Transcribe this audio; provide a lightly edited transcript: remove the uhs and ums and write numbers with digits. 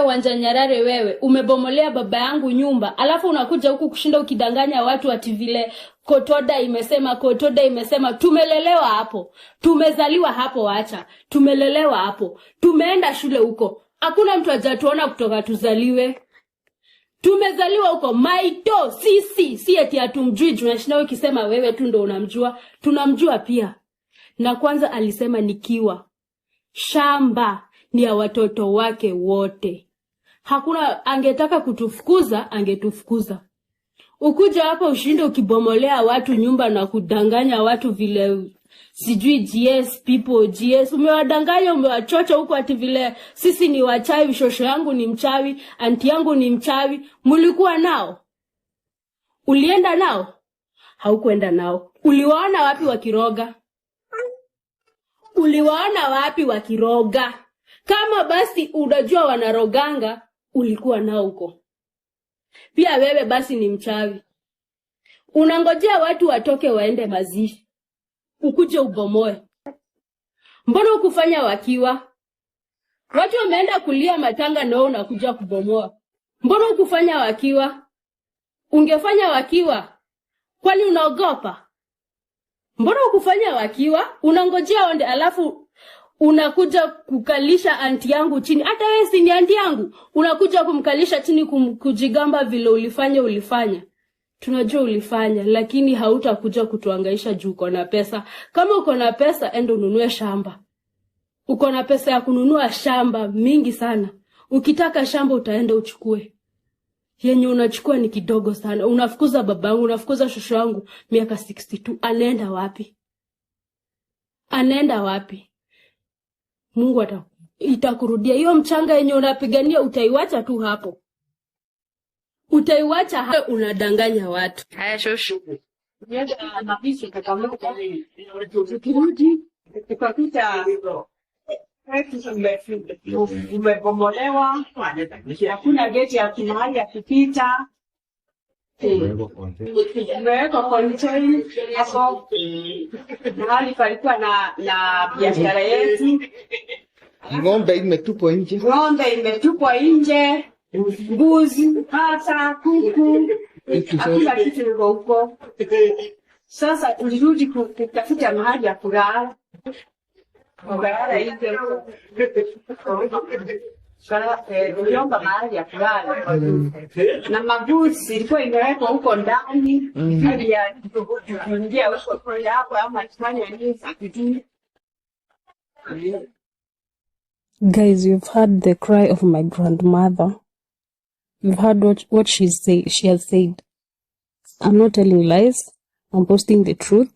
Wanja Nyarare wewe, umebomolea baba yangu nyumba, alafu unakuja huku kushinda ukidanganya watu ati vile Kotoda imesema, tumelelewa hapo. Tumezaliwa hapo acha. Tumelelewa hapo. Tumeenda shule huko. Hakuna mtu hajatuona kutoka tuzaliwe. Tumezaliwa huko Maito, si eti hatumjui, tunashinda ukisema wewe tu ndo unamjua. Tunamjua pia. Na kwanza alisema nikiwa shamba ni ya watoto wake wote. Hakuna angetaka kutufukuza, angetufukuza. Ukuja hapa ushinde ukibomolea watu nyumba na kudanganya watu vile sijui GS. Umewadanganya, umewachocha huko ati vile sisi ni wachawi, shosho yangu ni mchawi, anti yangu ni mchawi. Mulikuwa nao? Ulienda nao? Haukuenda nao. Uliwaona wapi wakiroga? Uliwaona wapi wakiroga? Kama basi unajua wanaroganga, ulikuwa nao huko. Pia wewe basi ni mchawi. Unangojea watu watoke waende mazishi, ukuje ubomoe. Mbona ukufanya wakiwa? Watu wameenda kulia matanga na wewe unakuja kubomoa. Mbona ukufanya wakiwa? Ungefanya wakiwa? Kwani unaogopa? Mbona ukufanya wakiwa? Unangojea onde alafu unakuja kukalisha anti yangu chini. Hata wewe si ni anti yangu. Unakuja kumkalisha chini kujigamba vile ulifanya. Tunajua ulifanya, lakini hautakuja kutuangaisha juu uko na pesa. Kama uko na pesa, enda ununue shamba. Uko na pesa ya kununua shamba mingi sana. Ukitaka shamba utaenda uchukue. Yenye unachukua ni kidogo sana. Unafukuza babangu, unafukuza shosho yangu miaka 62. Anaenda wapi? Anaenda wapi? Mungu itakurudia. Hiyo mchanga yenye unapigania utaiwacha tu hapo. Utaiwacha hapo, unadanganya watu. Haya shosho. Nienda na bishi kakamuka. Tukirudi tukapita umebomolewa, hakuna geti ya mahali ya kupita. Umewekwa contain hapo. Mahali palikuwa na biashara yetu. Ng'ombe imetupwa nje. Mbuzi, pata, kuku, hakuna kitu liko huko. Sasa tulirudi kutafuta mahali ya kulala. Kulala hizo. Tuliomba mahali ya kulala. Na mabuzi ilikuwa imewekwa huko ndani. Hadi ya kuingia huko kwa hapo ama tufanye nini? Guys, you've heard the cry of my grandmother. You've heard what she has said. I'm not telling lies. I'm posting the truth.